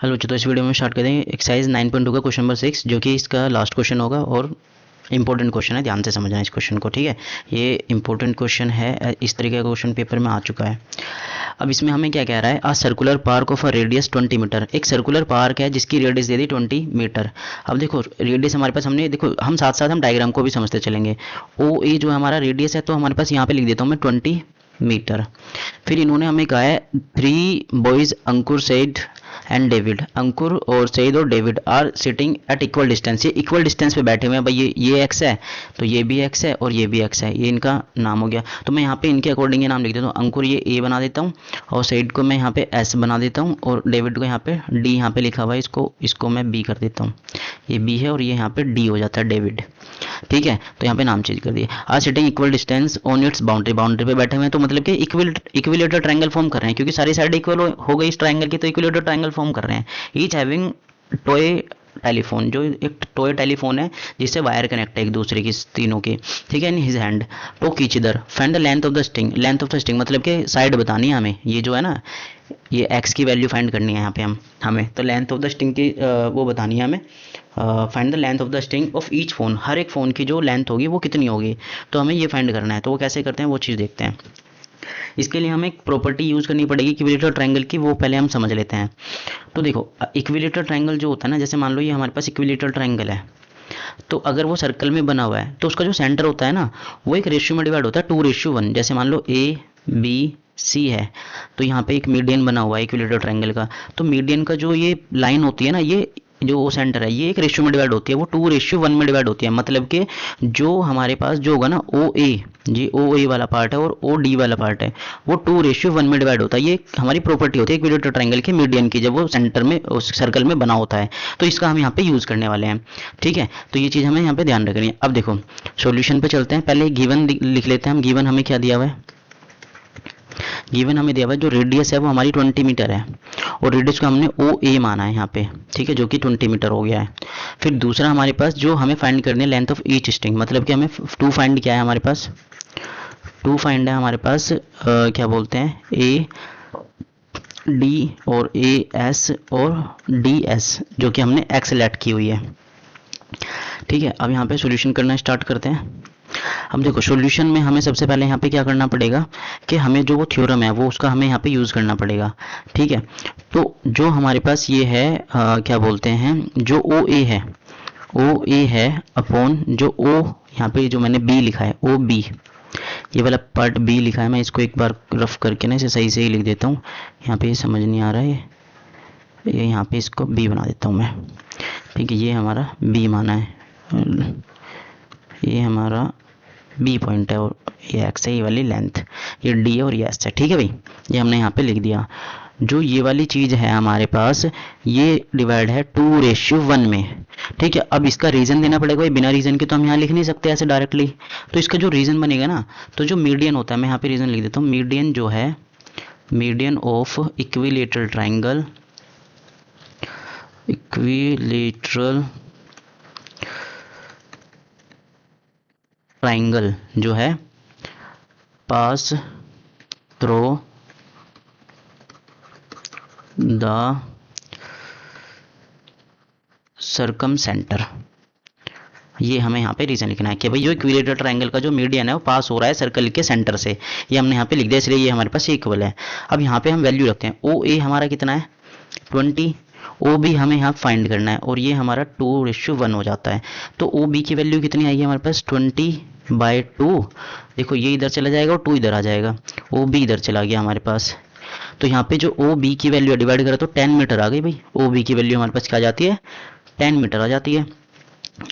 Hello तो इस video में स्टार्ट करेंगे एक्सरसाइज 9.2 का क्वेश्चन नंबर 6 जो कि इसका लास्ट क्वेश्चन होगा और इंपॉर्टेंट क्वेश्चन है। ध्यान से समझना इस क्वेश्चन को, ठीक है। ये इंपॉर्टेंट क्वेश्चन है, इस तरीके का क्वेश्चन पेपर में आ चुका है। अब इसमें हमें क्या कह रहा है, a circular park of a radius 20 metre. एक सर्कुलर पार्क है जिसकी रेडियस दे दी 20 मीटर। अब देखो रेडियस हमारे पास, हमने देखो हम साथ साथ हम डायग्राम को भी समझते चलेंगे। ओ ए जो हमारा रेडियस है, तो हमारे पास यहाँ पे लिख देता हूँ मैं 20 मीटर। फिर इन्होंने हमें कहा है 3 boys Ankur Saeed and David. Ankur और सईद और David are sitting at equal distance. ये इक्वल डिस्टेंस पे बैठे हुए हैं भाई। ये एक्स है तो ये भी एक्स है और ये भी एक्स है। ये इनका नाम हो गया। तो मैं यहाँ पे इनके अकॉर्डिंग ये नाम लिख देता हूँ। अंकुर ये ए बना देता हूँ और सईद को मैं यहाँ पे एस बना देता हूँ और डेविड को यहाँ पे डी यहाँ पे लिखा हुआ है, इसको मैं बी कर देता हूँ। ये बी है और ये यहाँ पे डी हो जाता है डेविड, ठीक है। तो यहाँ पे नाम चेंज कर दिया। Are sitting equal distance on its boundary. Boundary पे बैठे हुए हैं तो मतलब कि इक्विलेटरल ट्रायंगल फॉर्म कर रहे हैं, क्योंकि सारी साइड इक्वल हो गई इस ट्रायंगल की, तो इक्विलेटरल ट्रायंगल फॉर्म कर रहे हैं। ईच हैविंग टॉय टेलीफोन, जो एक टॉय टेलीफोन है जिससे वायर कनेक्ट है एक दूसरे की, तीनों की, ठीक है। इन हिज हैंड टू कीच इधर। Find the length of the string. Length of the string मतलब कि साइड बतानी है हमें। ये जो है ना, ये एक्स की वैल्यू फाइंड करनी है यहाँ पे हमें तो लेंथ ऑफ द स्ट्रिंग की वो बतानी है हमें। Find the length of the string of each phone. हर एक फ़ोन की जो लेंथ होगी वो कितनी होगी, तो हमें ये फाइंड करना है। तो वो कैसे करते हैं वो चीज़ देखते हैं। इसके लिए हमें एक प्रॉपर्टी यूज़ करनी पड़ेगी इक्विलेटरल ट्रायंगल की, वो पहले हम समझ लेते हैं। तो देखो इक्विलेटरल ट्रायंगल जो होता है ना, जैसे मान लो ये हमारे पास इक्विलेटरल ट्रायंगल है, तो अगर वो सर्कल में बना हुआ है तो उसका जो सेंटर होता है ना, वो एक रेशियो में डिवाइड होता है 2:1। जैसे मान लो ए बी सी है, तो यहाँ पे एक मीडियन बना हुआ है इक्विलेटरल ट्रायंगल का। तो मीडियन का जो ये लाइन होती है ना, ये जो वो सेंटर है, ये एक रेशियो में डिवाइड होती है, वो 2:1 में डिवाइड होती है। मतलब कि जो हमारे पास जो होगा ना ओ ए, जी ओ ए वाला पार्ट है और ओ डी वाला पार्ट है, वो 2:1 में डिवाइड होता है। ये हमारी प्रॉपर्टी होती है इक्विलेटरल ट्रायंगल के मीडियन की, जब वो सेंटर में उस सर्कल में बना होता है। तो इसका हम यहाँ पे यूज़ करने वाले हैं, ठीक है। तो ये चीज़ हमें यहाँ पे ध्यान रखनी है। अब देखो सॉल्यूशन पे चलते हैं। पहले गिवन लिख लेते हैं हम। गिवन हमें क्या दिया हुआ है, गिवन हमें दिया हुआ है जो रेडियस है वो हमारी 20 मीटर है और रेडियस को हमने ओ ए माना है यहाँ पे, ठीक है, जो कि 20 मीटर हो गया है। फिर दूसरा हमारे पास जो हमें फाइंड करनी है लेंथ ऑफ ईच स्ट्रिंग, मतलब कि हमें 2 फाइंड किया है हमारे पास, 2 फाइंड है हमारे पास क्या बोलते हैं, ए डी और ए एस और डी एस, जो कि हमने एक्स लेट की हुई है, ठीक है। अब यहाँ पे सॉल्यूशन करना स्टार्ट करते हैं। अब देखो सॉल्यूशन में हमें सबसे पहले यहाँ पे क्या करना पड़ेगा कि हमें जो वो थ्योरम है वो उसका हमें यहाँ पे यूज़ करना पड़ेगा, ठीक है। तो जो हमारे पास ये है क्या बोलते हैं, जो ओ ए है, ओ ए है अपॉन जो ओ, यहाँ पे जो मैंने बी लिखा है ओ बी, ये वाला पार्ट बी लिखा है। मैं इसको एक बार रफ करके ना इसे सही से ही लिख देता हूँ। यहाँ पे समझ नहीं आ रहा है, ये यहाँ पे इसको बी बना देता हूँ मैं, ठीक है। ये हमारा बी माना है, ये हमारा बी पॉइंट है और ये एक्स है, ये वाली लेंथ, ये डी है और ये एस है, ठीक है भाई। ये हमने यहाँ पे लिख दिया। जो ये वाली चीज़ है हमारे पास, ये डिवाइड है 2:1 में, ठीक है। अब इसका रीज़न देना पड़ेगा। बिना रीज़न के तो हम यहाँ लिख नहीं सकते ऐसे डायरेक्टली। तो इसका जो रीज़न बनेगा ना, तो जो मीडियन होता है, मैं यहाँ पे रीज़न लिख देता हूँ। मीडियन जो है, median of equilateral triangle, equilateral triangle जो है pass through the circum centre. ये हमें यहाँ पे रीजन लिखना है कि भाई जो इक्विलेटरल ट्रायंगल का जो मीडियन है वो पास हो रहा है सर्कल के सेंटर से। ये हमने यहाँ पे लिख दिया, इसलिए ये हमारे पास इक्वल है। अब यहाँ पे हम वैल्यू रखते हैं। ओ ए हमारा कितना है 20, ओ बी हमें यहाँ फाइंड करना है और ये हमारा 2:1 हो जाता है। तो ओ बी की वैल्यू कितनी आई है हमारे पास 20/2। देखो ये इधर चला जाएगा और 2 इधर आ जाएगा, ओ बी इधर चला गया हमारे पास। तो यहाँ पे जो ओ बी की वैल्यू डिवाइड करा तो 10 मीटर आ गई भाई। ओ बी की वैल्यू हमारे पास क्या आ जाती है, 10 मीटर आ जाती है।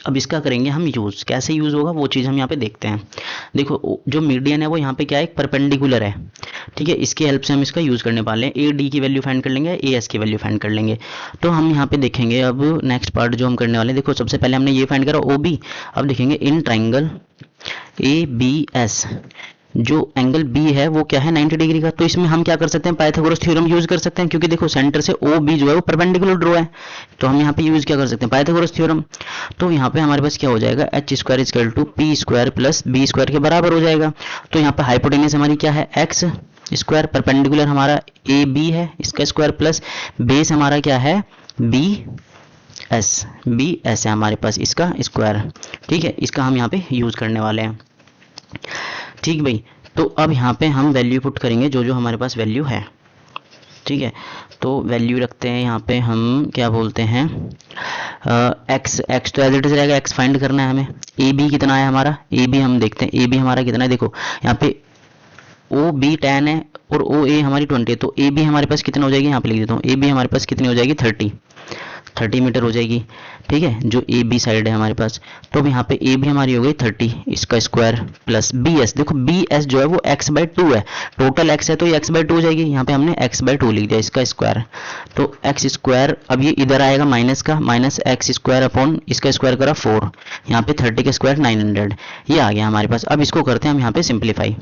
अब इसका करेंगे हम यूज़, कैसे यूज़ होगा वो चीज़ हम यहाँ पे देखते हैं। देखो जो मीडियन है वो यहाँ पे क्या है, एक परपेंडिकुलर है, ठीक है। इसकी हेल्प से हम इसका यूज़ करने वाले हैं। ए डी की वैल्यू फाइंड कर लेंगे, ए एस की वैल्यू फाइंड कर लेंगे। तो हम यहाँ पे देखेंगे अब नेक्स्ट पार्ट जो हम करने वाले हैं। देखो सबसे पहले हमने ये फाइंड करा ओ बी। अब देखेंगे इन ट्राइंगल ए बी एस जो एंगल बी है वो क्या है 90 डिग्री का। तो इसमें हम क्या कर सकते हैं, पाइथागोरस थ्योरम यूज कर सकते हैं, क्योंकि देखो सेंटर से ओ बी जो है वो परपेंडिकुलर ड्रॉ है। तो हम यहाँ पे यूज क्या कर सकते हैं, पाइथागोरस थ्योरम। तो यहाँ पे हमारे पास क्या हो जाएगा, H square equal to P square plus B square के बराबर हो जाएगा। तो यहाँ पे हाइपोटेनस हमारी क्या है, एक्स स्क्वायर, परपेंडिकुलर हमारा ए बी है इसका स्क्वायर, प्लस बेस हमारा क्या है बी एस है हमारे पास इसका स्क्वायर, ठीक है, इसका हम यहाँ पे यूज़ करने वाले हैं। ठीक भाई, तो अब यहाँ पे हम वैल्यू पुट करेंगे जो जो हमारे पास वैल्यू है, ठीक है। तो वैल्यू रखते हैं यहाँ पे हम, क्या बोलते हैं, एक्स तो एज इट इज रहेगा, एक्स फाइंड करना है हमें। ए बी कितना है हमारा, ए बी हम देखते हैं, ए बी हमारा कितना है, देखो यहाँ पे ओ बी 10 है और ओ ए हमारी 20 है, तो ए बी हमारे पास कितना हो जाएगी, यहाँ पे लिख देता हूँ, ए बी हमारे पास कितनी हो जाएगी 30 मीटर हो जाएगी, ठीक है, जो ए बी साइड है हमारे पास। तो अब यहाँ पे ए बी हमारी हो गई 30, इसका स्क्वायर प्लस बी एस, देखो बी एस जो है वो x/2 है, टोटल x है तो ये x/2 हो जाएगी, यहाँ पे हमने x/2 लिख दिया, इसका स्क्वायर, तो एक्स स्क्वायर, अब ये इधर आएगा माइनस का, माइनस एक्स स्क्वायर अपॉन इसका स्क्वायर करा 4, यहाँ पे 30 का स्क्वायर 900, ये आ गया हमारे पास। अब इसको करते हैं हम यहाँ पे सिंप्लीफाई।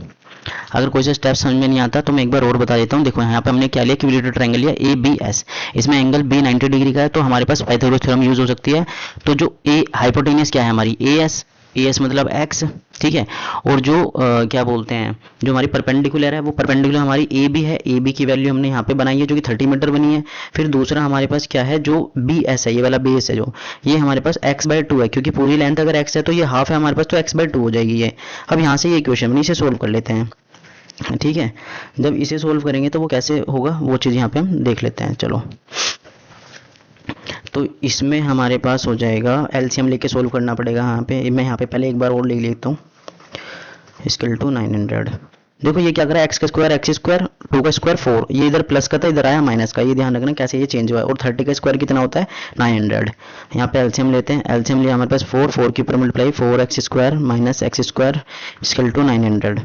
अगर कोई सा स्टेप समझ में नहीं आता तो मैं एक बार और बता देता हूँ। देखो यहाँ पे हमने क्या लिया, क्यूबिलेटरल ट्रायंगल लिया ए बी एस, इसमें एंगल बी 90 डिग्री का है, तो हमारे पास पाइथागोरस थ्योरम यूज हो सकती है। तो जो ए हाइपोटेनियस क्या है हमारी, ए एस मतलब एक्स, ठीक है, और जो क्या बोलते हैं, जो हमारी परपेंडिकुलर है वो परपेंडिकुलर हमारी ए बी है, ए बी की वैल्यू हमने यहाँ पे बनाई है जो कि 30 मीटर बनी है। फिर दूसरा हमारे पास क्या है, जो बी एस है, ये वाला बी एस है जो, ये हमारे पास x/2 है, क्योंकि पूरी लेंथ अगर x है तो ये हाफ है हमारे पास, तो x/2 हो जाएगी ये। अब यहाँ से ये इक्वेशन इसे सोल्व कर लेते हैं, ठीक है। जब इसे सोल्व करेंगे तो वो कैसे होगा वो चीज़ यहाँ पे हम देख लेते हैं, चलो। तो इसमें हमारे पास हो जाएगा, एलसीएम लेके सोल्व करना पड़ेगा। यहाँ पे मैं यहाँ पे पहले एक बार और लिख लेता हूँ, इक्वल टू 900। देखो ये क्या करा, एक्स का स्क्वायर एक्स स्क्वायर, 2 का स्क्वायर 4, ये इधर प्लस का था इधर आया माइनस का, ये ध्यान रखना कैसे ये चेंज हुआ है। और 30 का स्क्वायर कितना होता है 900। यहाँ पे एलसीएम लेते हैं, एलसीएम लिया हमारे पास 4 के ऊपर multiply 4x square minus x square equal to 900।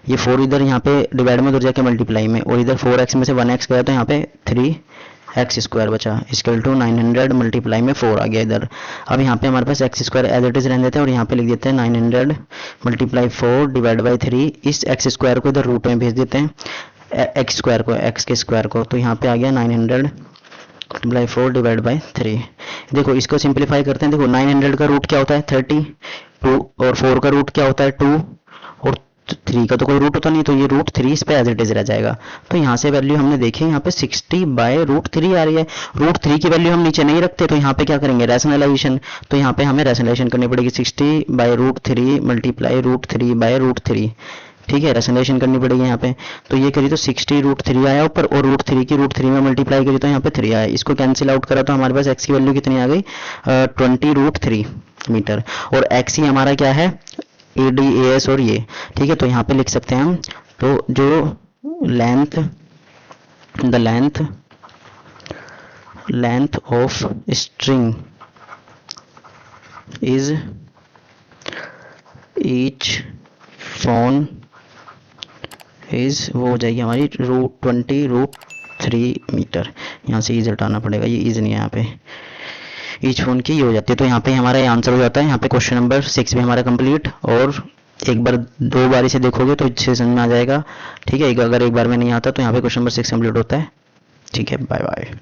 ये 4 इधर यहाँ पे डिवाइड में उधर जाके मल्टीप्लाई में, और इधर 4x में से 1x गया तो यहाँ पे 3x स्क्वायर बचा, इक्वल टू 900 मल्टीप्लाई में 4 आ गया इधर। अब यहाँ पे हमारे पास x square as it is रहने देते हैं और यहाँ पे लिख देते हैं 900 मल्टीप्लाई 4 डिवाइड बाई 3, इस एक्स स्क्वायर को इधर रूट में भेज देते हैं एक्स स्क्वायर को, एक्स के स्क्वायर को, तो यहाँ पे आ गया 900 मल्टीप्लाई 4 डिवाइड बाई 3। देखो इसको सिंप्लीफाई करते हैं, देखो 900 का रूट क्या होता है 30, 2 और 4 का रूट क्या होता है 2, और 3 का तो कोई रूट होता नहीं, तो ये √3 इस पे एज इट इज रह जाएगा। तो यहाँ से वैल्यू हमने देखी, यहाँ पे 60/√3 आ रही है। √3 की वैल्यू हम नीचे नहीं रखते, तो यहाँ पे क्या करेंगे रैशनलाइजेशन, तो यहाँ पे हमें रैशनलाइजेशन करनी पड़ेगी, 60/√3 मल्टीप्लाई √3/√3, ठीक है, रैशनलाइजेशन करनी पड़ेगी यहाँ पे। तो ये करी तो 60√3 आया ऊपर, और √3 की √3 में मल्टीप्लाई करी तो यहाँ पे 3 आया, इसको कैंसिल आउट करा तो हमारे पास x की वैल्यू कितनी आ गई 20√3 मीटर, और x ही हमारा क्या है ADAS, और ये ठीक है। तो यहाँ पे लिख सकते हैं हम, तो जो length of string is each phone is, वो हो जाएगी हमारी √20√3 मीटर। यहाँ से इज हटाना पड़ेगा, ये इज नहीं है यहाँ पे, ईच फोन की ये हो जाती है। तो यहाँ पे हमारा ये आंसर हो जाता है। यहाँ पे क्वेश्चन नंबर 6 भी हमारा कंप्लीट, और एक बार 2 बार इसे देखोगे तो इससे समझ में आ जाएगा, ठीक है। अगर एक बार में नहीं आता तो यहाँ पे क्वेश्चन नंबर 6 कंप्लीट होता है, ठीक है। Bye bye.